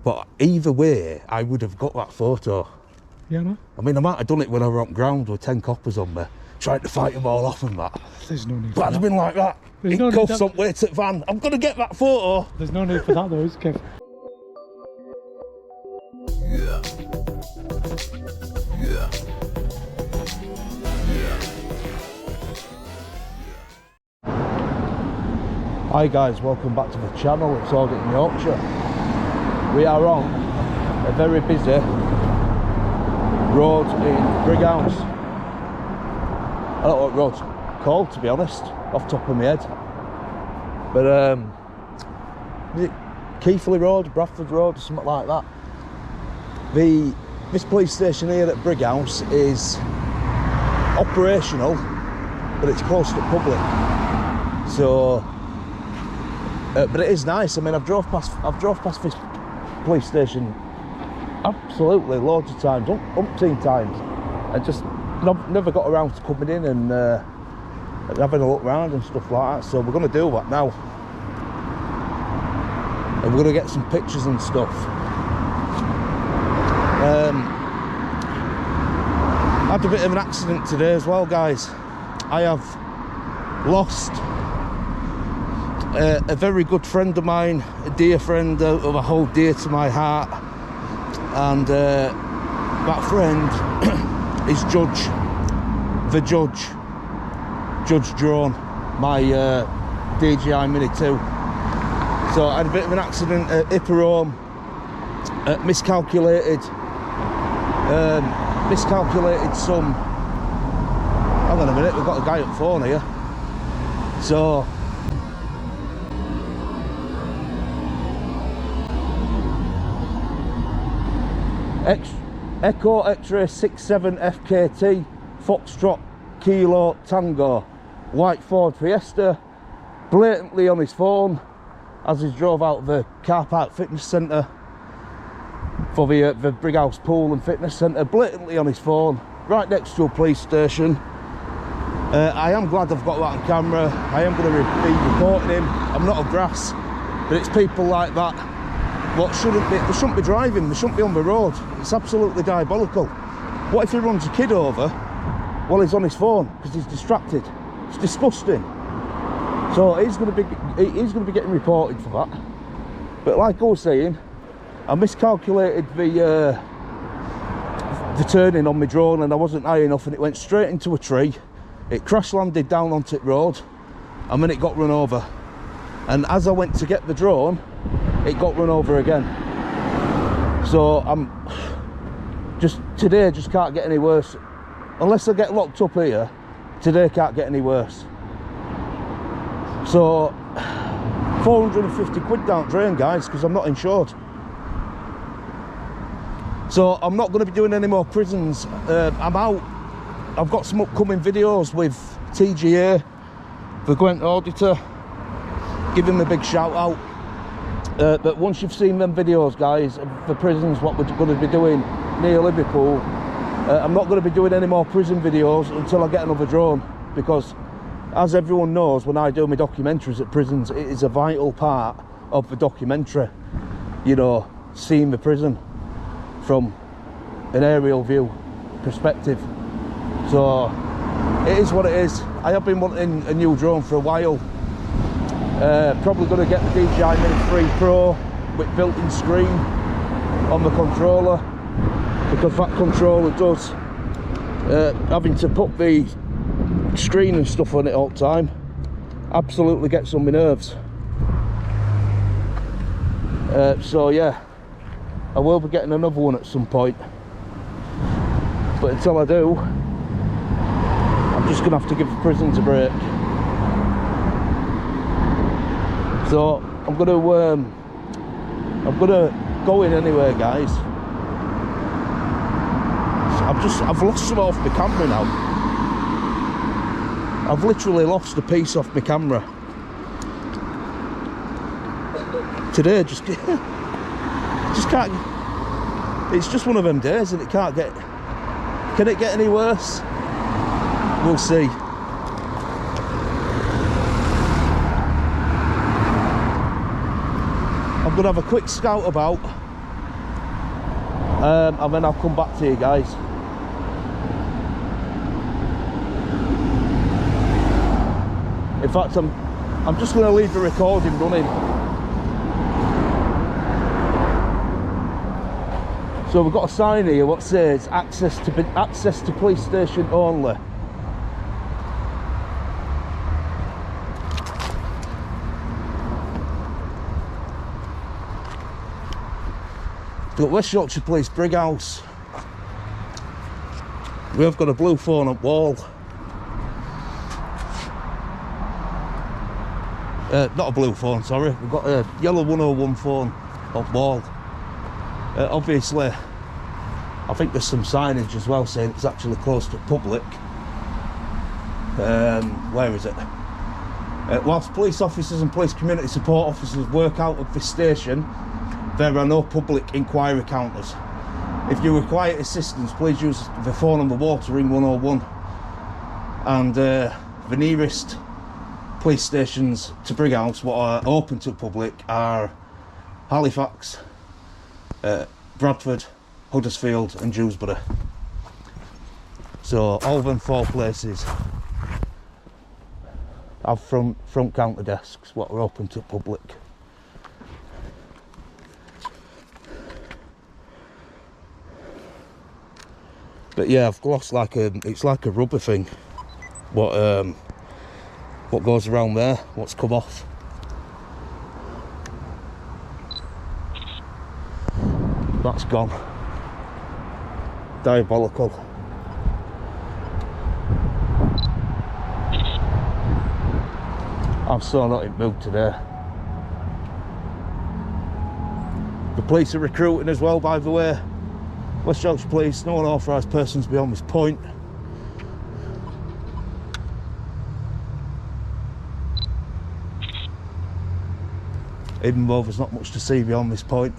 But either way, I would have got that photo. Yeah, no? I mean, I might have done it when I were on ground with 10 coppers on me, trying to fight them all off and that. There's no need But I'd have been like that. There's In no need cuffs on way to the van. I'm going to get that photo. There's no need for that though, is there, Kev? Hi guys, welcome back to the channel. It's Audit in Yorkshire. We are on a very busy road in Brighouse. I don't know what road's called, to be honest, off the top of my head. But is it Keighley Road, Bradford Road, or something like that? This police station here at Brighouse is operational, but it's close to public. So but it is nice. I mean, I've drove past this police station absolutely loads of times, umpteen times, and just never got around to coming in and having a look around and stuff like that. So we're going to do that now, and we're going to get some pictures and stuff. I had a bit of an accident today as well, guys. I have lost a very good friend of mine, a dear friend who I hold dear to my heart, and that friend is Judge Drone, my DJI Mini 2. So I had a bit of an accident at Ipperome, miscalculated some. Hang on a minute, we've got a guy on the phone here. So Echo X-ray 67 FKT Foxtrot Kilo Tango, white Ford Fiesta, blatantly on his phone as he drove out of the car park fitness centre for the Brighouse pool and fitness centre, blatantly on his phone, right next to a police station. I am glad I've got that on camera. I am going to be reporting him. I'm not a grass, but it's people like that what they shouldn't be driving, they shouldn't be on the road. It's absolutely diabolical. What if he runs a kid over while he's on his phone because he's distracted? It's disgusting. So he's going to be getting reported for that. But like I was saying, I miscalculated the turning on my drone, and I wasn't high enough, and it went straight into a tree. It crash landed down on Tit Road, and then it got run over. And as I went to get the drone, it got run over again. So today just can't get any worse. Unless I get locked up here, today can't get any worse. So 450 quid down drain, guys, because I'm not insured. So I'm not going to be doing any more prisons. I'm out. I've got some upcoming videos with TGA, the Gwent Auditor. Give him a big shout out. But once you've seen them videos, guys, of the prisons, what we're going to be doing near Liverpool, I'm not going to be doing any more prison videos until I get another drone, because as everyone knows, when I do my documentaries at prisons, it is a vital part of the documentary, you know, seeing the prison from an aerial view perspective. So it is what it is. I have been wanting a new drone for a while. Probably going to get the DJI Mini 3 Pro with built-in screen on the controller, because that controller does having to put the screen and stuff on it all the time absolutely gets on my nerves. So yeah, I will be getting another one at some point, but until I do, I'm just going to have to give the prisons a break. So I'm gonna go in anyway, guys. I've lost some off my camera now. I've literally lost a piece off my camera today. Just can't. It's just one of them days, and it can't get. Can it get any worse? We'll see. I'm going to have a quick scout about And then I'll come back to you guys. In fact, I'm just going to leave the recording running. So we've got a sign here what says access to police station only. Look, West Yorkshire Police, Brighouse. We have got a blue phone up wall. Not a blue phone, sorry. We've got a yellow 101 phone up wall. Obviously, I think there's some signage as well saying it's actually close to public. Where is it? Whilst police officers and police community support officers work out of this station, there are no public inquiry counters. If you require assistance, please use the phone on the wall to ring 101. And the nearest police stations to Brighouse what are open to public are Halifax, Bradford, Huddersfield and Dewsbury. So all them 4 places have front counter desks what are open to public. But yeah, I've glossed it's like a rubber thing what goes around there, what's come off. That's gone. Diabolical. I'm so not in mood today. The police are recruiting as well, by the way. West Yorkshire Police, no unauthorised persons beyond this point. Even though there's not much to see beyond this point.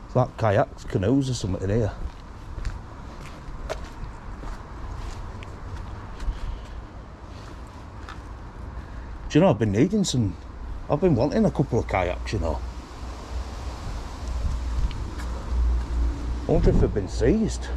It's like kayaks, canoes or something in here. Do you know, I've been wanting a couple of kayaks, you know. I wonder if they've been seized.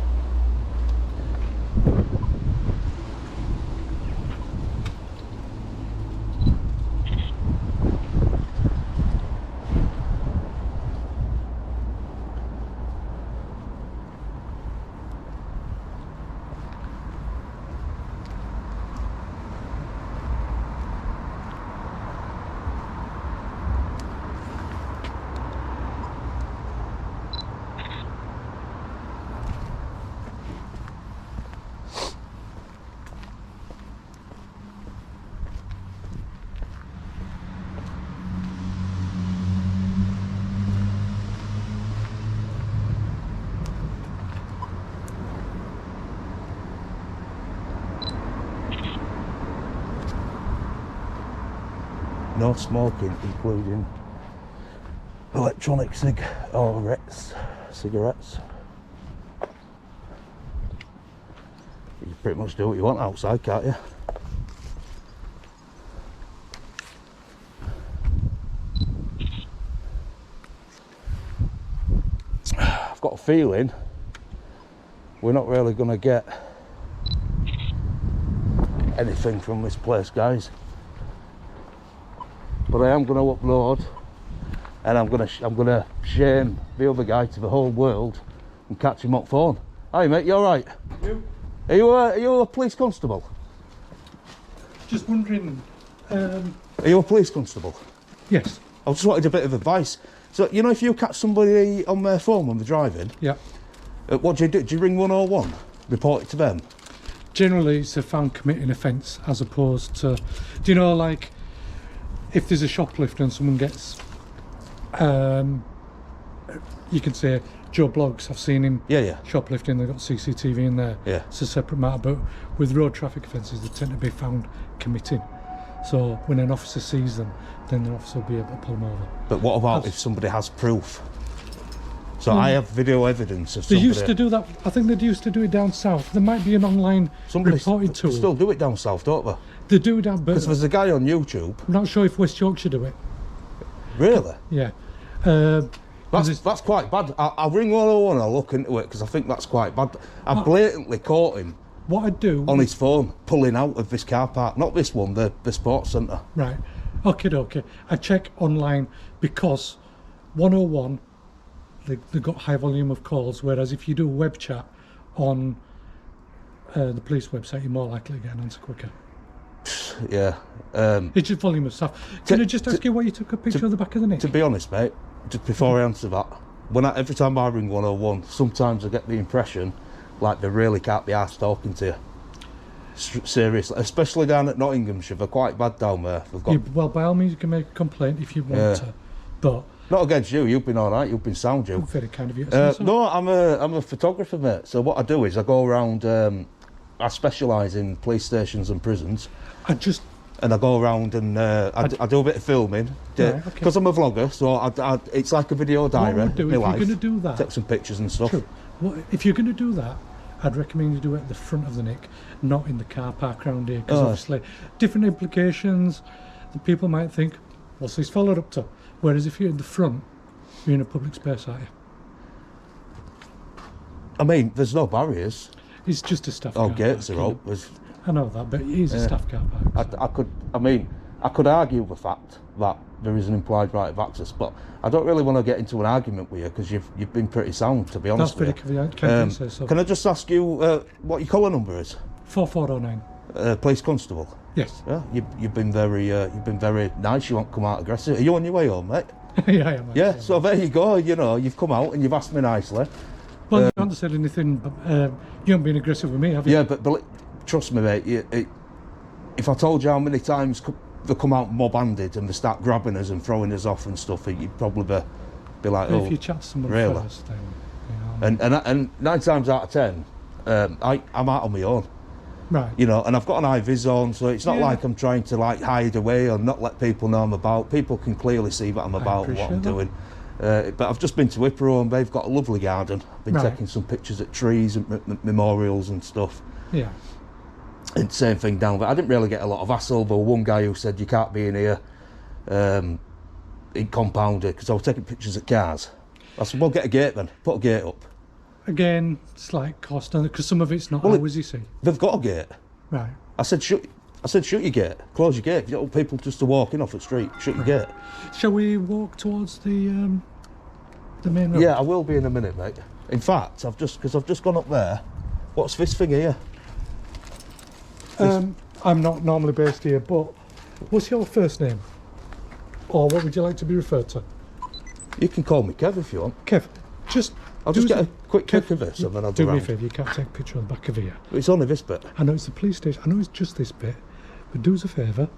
No smoking, including electronic cigarettes. You can pretty much do what you want outside, can't you? I've got a feeling we're not really going to get anything from this place, guys. But I am going to upload, and I'm going to shame the other guy to the whole world and catch him up phone. Hi mate, you all right? You? Are you a police constable? Just wondering. Are you a police constable? Yes. I just wanted a bit of advice. So you know, if you catch somebody on their phone when they're driving, Yeah. What do you do? Do you ring 101? Report it to them? Generally, it's a found committing offence as opposed to, do you know, like if there's a shoplifter and someone gets you can say Joe Blogs, I've seen him Yeah. shoplifting, they've got CCTV in there. Yeah. It's a separate matter, but with road traffic offences, they tend to be found committing. So when an officer sees them, then the officer will be able to pull them over. But what about if somebody has proof? So I have video evidence of They somebody. used to do that. I think they used to do it down south. There might be an online reporting tool. Still do it down south, don't they? They do down, but Because there's a guy on YouTube. I'm not sure if West Yorkshire do it. Really? Yeah. That's quite bad. I'll ring 101 and I'll look into it because I think that's quite bad. I blatantly caught him What I'd do on his phone pulling out of this car park. Not this one, the sports centre. Right. Okay. I check online because 101, they've got high volume of calls, whereas if you do a web chat on the police website, you're more likely to get an answer quicker. Yeah. It's just volume of stuff. Can I just ask you why you took a picture of the back of the neck? To be honest, mate, just before I answer that, every time I ring 101, sometimes I get the impression like they really can't be arsed talking to you. Seriously, especially down at Nottinghamshire, they're quite bad down there. Well, by all means, you can make a complaint if you want to, but not against you. You've been all right. You've been sound, you. very kind of you. To say so. No, I'm a photographer, mate. So what I do is I go around. I specialise in police stations and prisons. And I go around and I do a bit of filming because I'm a vlogger. So it's like a video diary. What I would do if you're going to do that, take some pictures and stuff. True. If you're going to do that, I'd recommend you do it at the front of the nick, not in the car park around here, because obviously different implications. The people might think, what's this followed up to? Whereas if you're in the front, you're in a public space, aren't you? I mean, there's no barriers. It's just a staff car park. Gates are up. I know that, but it is a staff car park. So. I could argue the fact that there is an implied right of access, but I don't really want to get into an argument with you because you've been pretty sound, to be honest. That's very convenient. So. Can I just ask you what your collar number is? 4409. Police constable. Yes. Yeah, you've been very nice. You won't come out aggressive. Are you on your way home, mate? Yeah, I am. Yeah. So there you go. You know, you've come out and you've asked me nicely. Well, you haven't said anything. You haven't been aggressive with me, have you? Yeah, but trust me, mate. If I told you how many times they come out mob-handed and they start grabbing us and throwing us off and stuff, you'd probably be like, if you chat to someone really? First, then, and 9 times out of 10, I'm out on my own. Right. You know, and I've got an high vis on, so it's not like I'm trying to like hide away or not let people know I'm about. People can clearly see what I'm about and what I'm doing. But I've just been to Whipero and they've got a lovely garden. I've been taking some pictures at trees and memorials and stuff. Yeah. And same thing down there. I didn't really get a lot of hassle. There was one guy who said you can't be in here in compounded because I was taking pictures at cars. I said, well, get a gate then. Put a gate up. Again, slight cost because some of it's not always, you see. They've got a gate. Right. I said, shut your gate. Close your gate. If you don't want people just to walk in off the street, shut your gate. Shall we walk towards the main road? Yeah, I will be in a minute, mate. In fact, I've just gone up there. What's this thing here? I'm not normally based here, but what's your first name? Or what would you like to be referred to? You can call me Kev if you want. Kev, I'll just get a quick clip of this and then I'll do me a favour, you can't take a picture on the back of here. It's only this bit. I know it's the police station, I know it's just this bit, but do us a favour.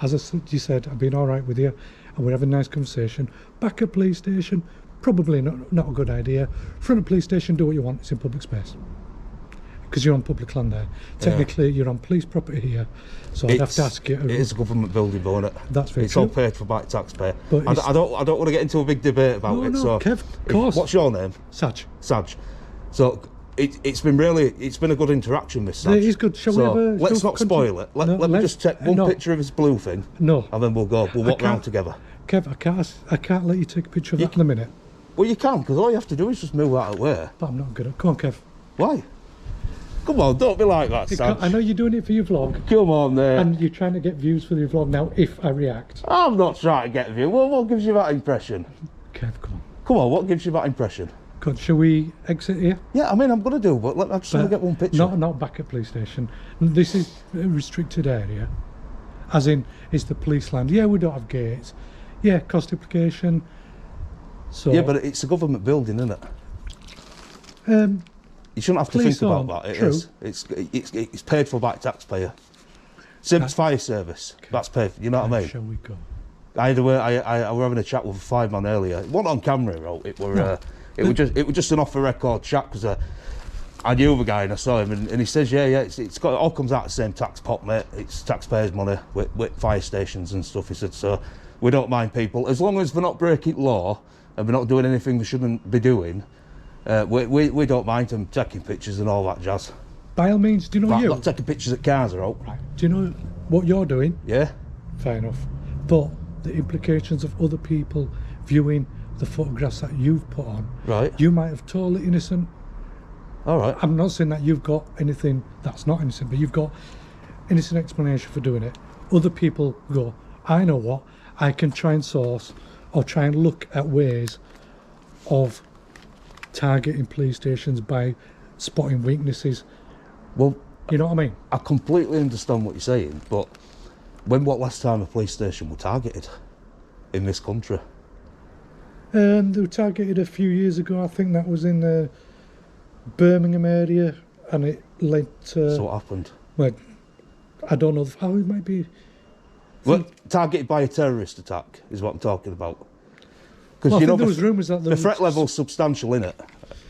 As you said, I've been alright with you and we're having a nice conversation. Back at police station, probably not a good idea. Front of police station, do what you want, it's in public space. Because you're on public land there. Technically, you're on police property here, so I'd have to ask you. It is a government building, though, isn't it? That's very true. It's all paid for by taxpayer. But I don't want to get into a big debate about it. No, so, Kev, of course. What's your name? Saj. So it's been a good interaction, Miss Saj. It is good. Shall we have a? Let's not spoil it. Let me just take one picture of his blue thing. No. And then we'll walk round together. Kev, I can't let you take a picture of that in a minute. Well, you can, because all you have to do is just move out of the way. But I'm not good at. Come on, Kev. Why? Come on, don't be like that, Saj. I know you're doing it for your vlog. Come on, there. And you're trying to get views for your vlog now. If I react, I'm not trying to get views. What gives you that impression? Kev, come on. Come on, what gives you that impression? God, shall we exit here? Yeah, I mean, I'm going to do, but I just want to get one picture. Not back at police station. This is a restricted area. As in, it's the police land. Yeah, we don't have gates. Yeah, cost implication. So yeah, but it's a government building, isn't it? You shouldn't have to think about that. It is. It's paid for by taxpayer. Same as fire service. Okay. That's paid for. You know what I mean? Shall we go? I were having a chat with a 5-man earlier. It wasn't on camera, it were It was just an off-the-record chat because I knew the guy and I saw him, and he says, yeah, it all comes out of the same tax pot, mate. It's taxpayers' money with fire stations and stuff. He said, so we don't mind people as long as they're not breaking law and they're not doing anything they shouldn't be doing. We don't mind them taking pictures and all that jazz. By all means, do you know Right, you? not taking pictures at cars are out. Right. Do you know what you're doing? Yeah. Fair enough. But the implications of other people viewing the photographs that you've put on, Right. you might have totally innocent. All right. I'm not saying that you've got anything that's not innocent, but you've got innocent explanation for doing it. Other people go, I know what, I can try and source or try and look at ways of targeting police stations by spotting weaknesses. Well, You know what I mean? I completely understand what you're saying, but when what last time a police station was targeted in this country? They were targeted a few years ago. I think that was in the Birmingham area, and it led to. So what happened? Well, I don't know how it might be. Well, targeted by a terrorist attack is what I'm talking about. Well, I you know think there was rumours that the threat level's substantial, innit?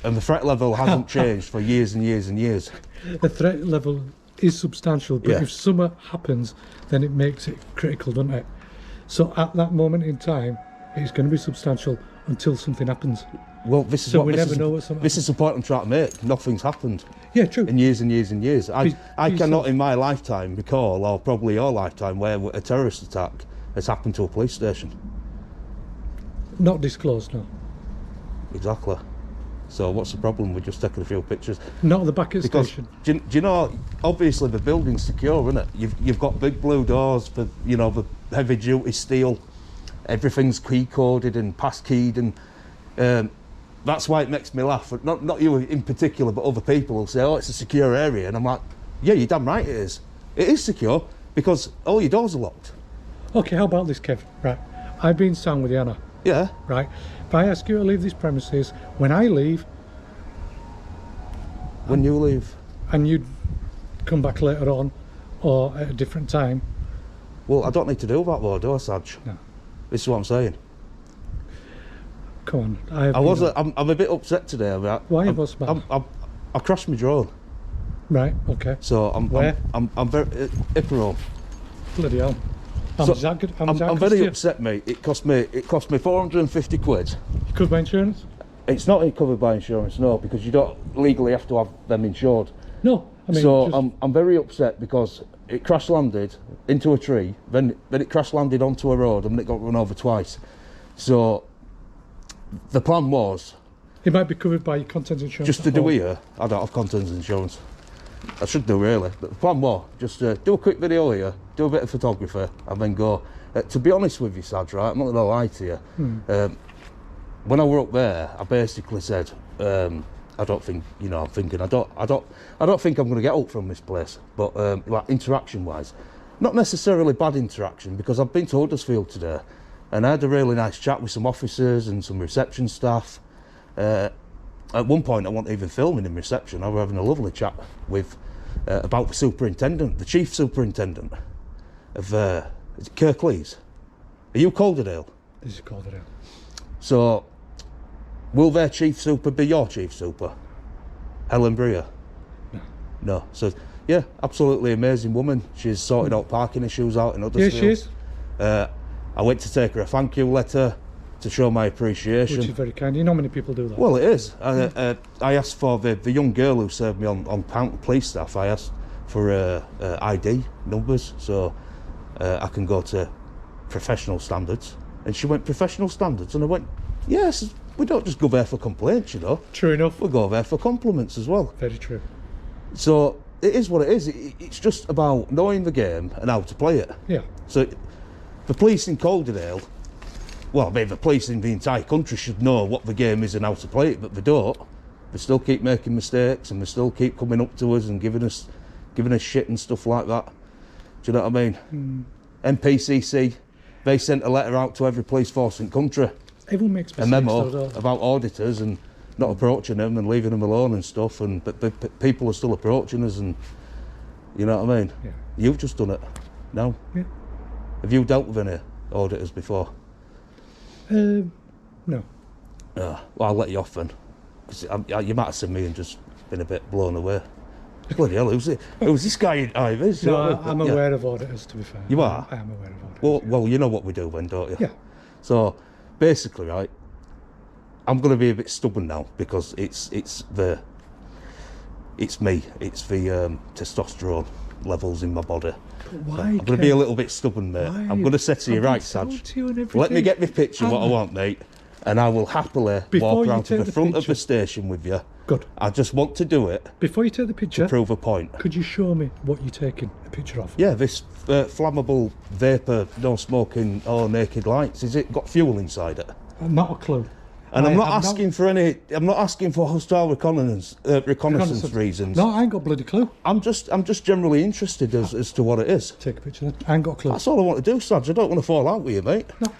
And the threat level hasn't changed for years and years and years. The threat level is substantial, but Yeah. if something happens, then it makes it critical, doesn't it? So at that moment in time, it's going to be substantial until something happens. Well, this is So what we this never is, know what's happening. This is the point I'm trying to make. Nothing's happened Yeah, true. in years and years and years. I Be cannot yourself. in my lifetime recall, or probably your lifetime, where a terrorist attack has happened to a police station. Not disclosed, no. Exactly. So what's the problem with just taking a few pictures? Not at the back of the Because station. do you know, obviously the building's secure, isn't it? You've got big blue doors for, you know, the heavy duty steel. Everything's key coded and pass keyed, and that's why it makes me laugh. Not you in particular, but other people will say, "Oh, it's a secure area," and I'm like, "Yeah, you're damn right it is. It is secure because all your doors are locked." Okay, how about this, Kev? Right. I've been sound with you, Anna. Yeah. Right. If I ask you to leave these premises, when I leave, When you leave. and you come back later on, or at a different time, Well, I don't need to do that though, do I, Sarge? No. This is what I'm saying. come on. I'm a bit upset today about. Why was that? I crashed my drone, Right, okay. so Where? I'm very Ipperone. Bloody hell. How So, much is that good? How much I'm that cost very you? upset, mate. It cost me 450 quid. Covered by insurance? It's not covered by insurance, no, because you don't legally have to have them insured. No. I mean, So just, I'm very upset because it crash landed into a tree, then it crash landed onto a road, and it got run over twice. So the plan was it might be covered by your contents insurance. just to do here. I don't have contents insurance. I should do really, but the plan was just do a quick video here, do a bit of photography, and then go. To be honest with you, Sad, right? I'm not gonna lie to you. When I were up there, I basically said, I don't think, you know, I'm thinking I don't think I'm going to get up from this place. But like interaction-wise, not necessarily bad interaction, because I've been to Huddersfield today, and I had a really nice chat with some officers and some reception staff. At one point, I wasn't even filming in reception. I was having a lovely chat with about the superintendent, the chief superintendent of is it Kirklees? Are you Calderdale? This is called it out. So, will their chief super be your chief super? Helen Breer? No. No. So, yeah, absolutely amazing woman. She's sorted out parking issues out in Huddersfield. Yeah, she is. I went to take her a thank you letter to show my appreciation. Which is very kind. You know many people do that. Well, it is. I asked for the young girl who served me on police staff. I asked for ID numbers so I can go to professional standards. And she went, professional standards? And I went, yes, we don't just go there for complaints, you know. True enough. We go there for compliments as well. Very true. So it is what it is. It's just about knowing the game and how to play it. Yeah. So the police in Calderdale, well, I mean, the police in the entire country should know what the game is and how to play it, but they don't. They still keep making mistakes, and they still keep coming up to us and giving us shit and stuff like that. Do you know what I mean? NPCC, they sent a letter out to every police force in the country, Everyone makes a mistakes. memo though, don't they? about auditors and not approaching them and leaving them alone and stuff, and but people are still approaching us, and you know what I mean? Yeah. You've just done it now. Yeah. Have you dealt with any auditors before? No. Well, I'll let you off then. Because you might have seen me and just been a bit blown away. Bloody hell, who's this guy in Ivers? No, I'm aware of auditors, to be fair. You are? I am aware of auditors. Well, you know what we do then, don't you? Yeah. So, basically, right, I'm going to be a bit stubborn now because it's me. It's the testosterone levels in my body. Why? I'm going to be a little bit stubborn, mate. Why? I'm going to say to you, right, Saj, let me get my picture what I want, mate, and I will happily walk around to the front of the station with you. Good. I just want to do it Before you take the picture, to prove a point. could you show me what you're taking a picture of? Yeah, this flammable vapor, no smoking or naked lights. Is it got fuel inside it? Not a clue. And I'm not asking for hostile reconnaissance reasons. No, I ain't got a bloody clue. I'm just generally interested as to what it is. Take a picture then. I ain't got a clue. That's all I want to do, Sarge. I don't want to fall out with you, mate. No.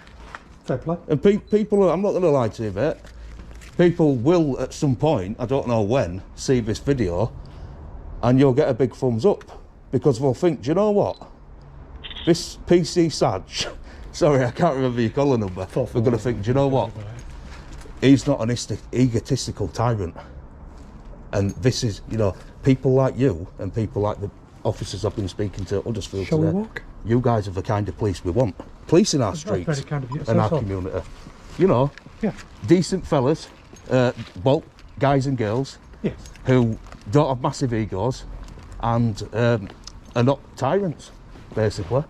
Fair play. And people, I'm not going to lie to you, mate. People will at some point, I don't know when, see this video, and you'll get a big thumbs up because they'll think, do you know what? This PC Sarge, sorry, I can't remember your collar number. We're going to think, do you know what? He's not an egotistical tyrant. And this is, you know, people like you and people like the officers I've been speaking to at Huddersfield Shall we today, walk? you guys are the kind of police we want. Police in our streets very kind of you. and our community. You know, Yeah. decent fellas, well, guys and girls, Yes. who don't have massive egos and are not tyrants, basically.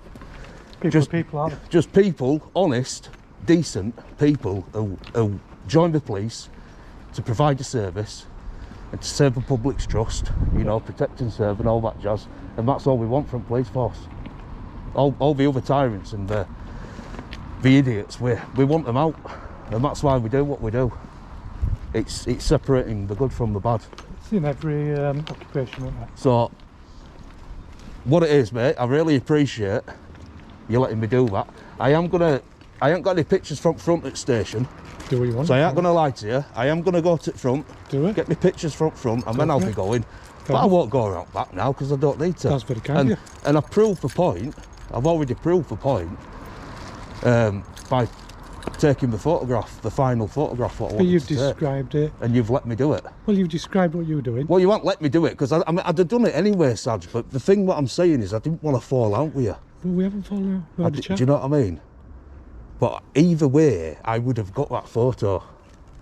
People are. Just people, honest, decent people who join the police to provide a service and to serve the public's trust, you know, protect and serve and all that jazz. And that's all we want from police force. All the other tyrants and the idiots, we want them out. And that's why we do what we do. It's separating the good from the bad. It's in every occupation, isn't it? So, what it is, mate, I really appreciate you letting me do that. I ain't got any pictures from front at station. Do what you want. So I ain't going to lie to you. I am going to go to the front, Do it. get my pictures front, and then I'll be going. But I won't go around back now because I don't need to. That's very kind of you. And I proved the point. I've already proved the point by taking the photograph, the final photograph. What I But wanted you've to take. described it. And you've let me do it. Well, you've described what you were doing. Well, you won't let me do it because I'd have done it anyway, Saj. But the thing what I'm saying is I didn't want to fall out with you. Well, we haven't fallen out. We had a Do chat. you know what I mean? But either way, I would have got that photo.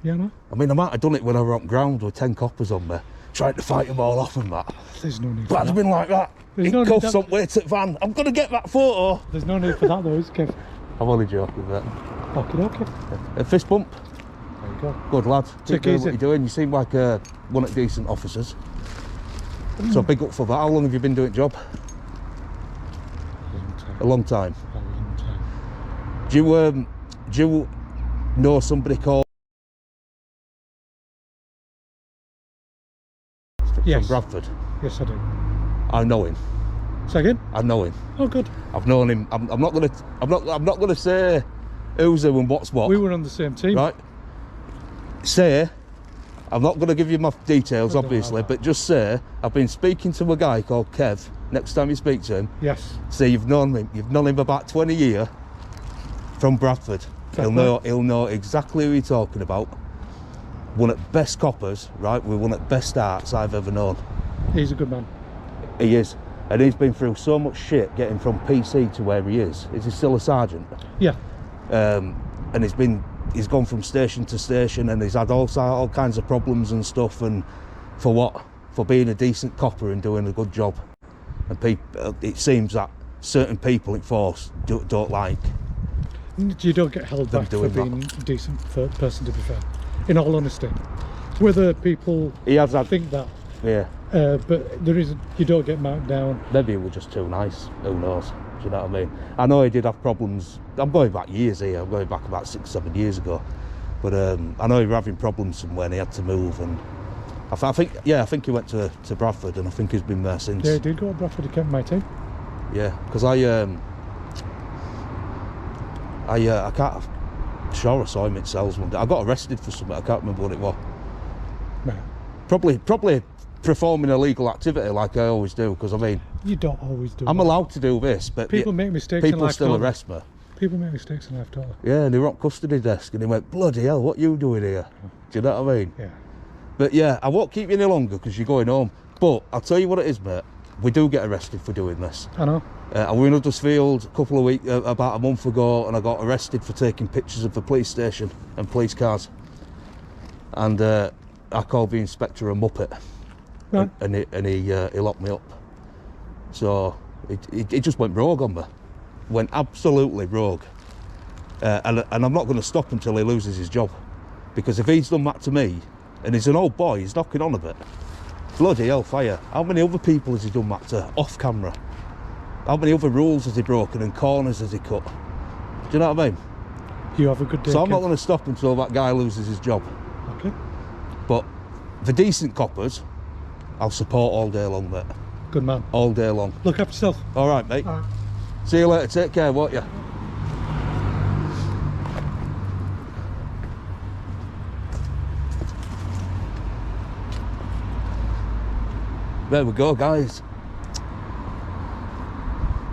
Yeah, no. I mean, I might have done it when I were on ground with 10 coppers on me, trying to fight them all off and that. There's no need But for I'd that. have been like that. There's In no need cuffs that- on way to the van. I'm going to get that photo. There's no need for that, though, is there, Kev? I'm only joking, mate. Okay. A fist bump. There you go. Good lad. Take Keep doing it what easy. you're doing. You seem like one of the decent officers. So big up for that. How long have you been doing the job? A long time. A long time. Do you know somebody called Yes. from Bradford? Yes, I do. I know him. Say again? I know him. Oh, good. I've known him. I'm not gonna say who's who and what's what. We were on the same team. Right. Say, I'm not gonna give you my details, I don't obviously, have that. but just say I've been speaking to a guy called Kev. Next time you speak to him, Yes. say you've known him. You've known him about 20 years from Bradford. Fair He'll know exactly who you're talking about. One of the best coppers, right? We're one of the best starts I've ever known. He's a good man. He is. And he's been through so much shit getting from PC to where he is. Is he still a sergeant? Yeah. And he's gone from station to station and he's had all kinds of problems and stuff. And for what? For being a decent copper and doing a good job. And it seems that certain people in force don't like. You don't get held Them back for doing that. being a decent person, to be fair. In all honesty. Whether people He has had, think that, yeah. but there isn't. You don't get marked down. Maybe he was just too nice. Who knows? Do you know what I mean? I know he did have problems. I'm going back years here. I'm going back about 6-7 years ago. But I know he was having problems somewhere and he had to move. And I think he went to Bradford and I think he's been there since. Yeah, he did go to Bradford. He kept my team. Yeah, because I can't. I'm sure I saw him at Cells one day. I got arrested for something. I can't remember what it was. No, Probably performing illegal activity like I always do. Because I mean, you don't always do. I'm that. allowed to do this, but People make mistakes. people in life, still don't they? arrest me. People make mistakes in life, don't they? Yeah, and they were on custody desk and he went, bloody hell, what you doing here? Do you know what I mean? Yeah. But yeah, I won't keep you any longer because you're going home. But I'll tell you what it is, mate. We do get arrested for doing this. I know. I was in Huddersfield a couple of weeks, about a month ago, and I got arrested for taking pictures of the police station and police cars. And I called the inspector a muppet, Right. and he locked me up. So it just went rogue on me, went absolutely rogue. And I'm not going to stop until he loses his job, because if he's done that to me, and he's an old boy, he's knocking on a bit. Bloody hellfire. How many other people has he done that to off camera? How many other rules has he broken and corners has he cut? Do you know what I mean? You have a good day. So I'm not Kev. going to stop until that guy loses his job. Okay. But the decent coppers, I'll support all day long, mate. Good man. All day long. Look after yourself. All right, mate. All right. See you later. Take care, won't you? There we go, guys.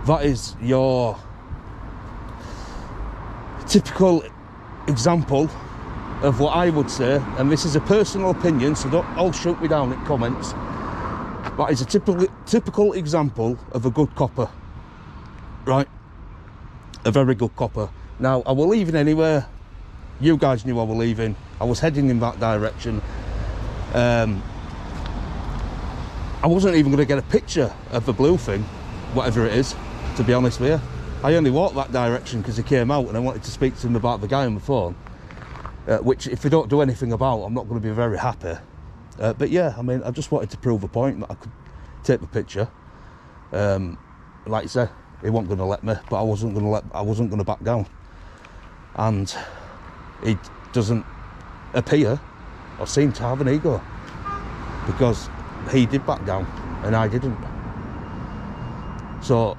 That is your typical example of what I would say, and this is a personal opinion, so don't all shoot me down in comments. That is a typical example of a good copper, right? A very good copper. Now, I was leaving anywhere. You guys knew I was leaving. I was heading in that direction. I wasn't even going to get a picture of the blue thing, whatever it is, to be honest with you. I only walked that direction because he came out and I wanted to speak to him about the guy on the phone, which if we don't do anything about, I'm not going to be very happy. But yeah, I mean, I just wanted to prove a point that I could take the picture. Like you said, he wasn't going to let me, but I wasn't going to back down. And he doesn't appear or seem to have an ego, because he did back down and I didn't. So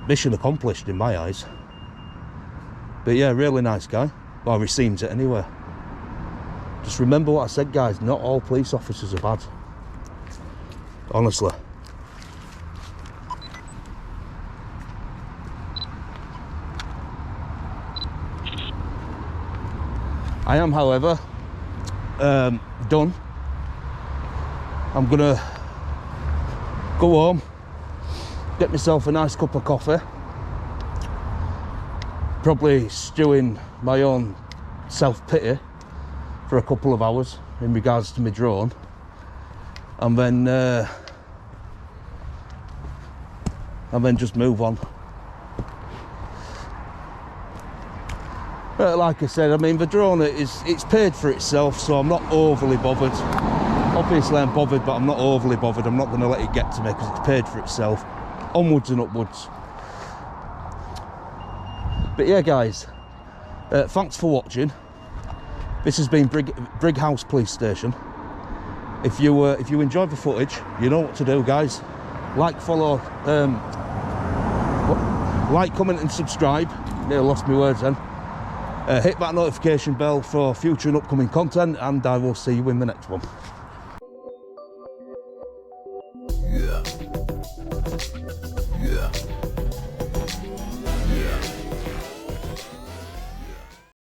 mission accomplished in my eyes. But yeah, really nice guy. Well, he seems it anyway. Just remember what I said, guys, not all police officers are bad. Honestly. I am, however, done. I'm gonna go home, get myself a nice cup of coffee, probably stew in my own self-pity for a couple of hours in regards to my drone, and then just move on. Like I said, I mean, the drone it's paid for itself, so I'm not overly bothered. Obviously I'm bothered, but I'm not overly bothered. I'm not going to let it get to me because it's paid for itself. Onwards and upwards. But yeah, guys, thanks for watching. This has been Brighouse Police Station. If you enjoyed the footage, you know what to do, guys. Like, follow, like, comment and subscribe. Nearly lost my words then. Hit that notification bell for future and upcoming content, and I will see you in the next one. Yeah.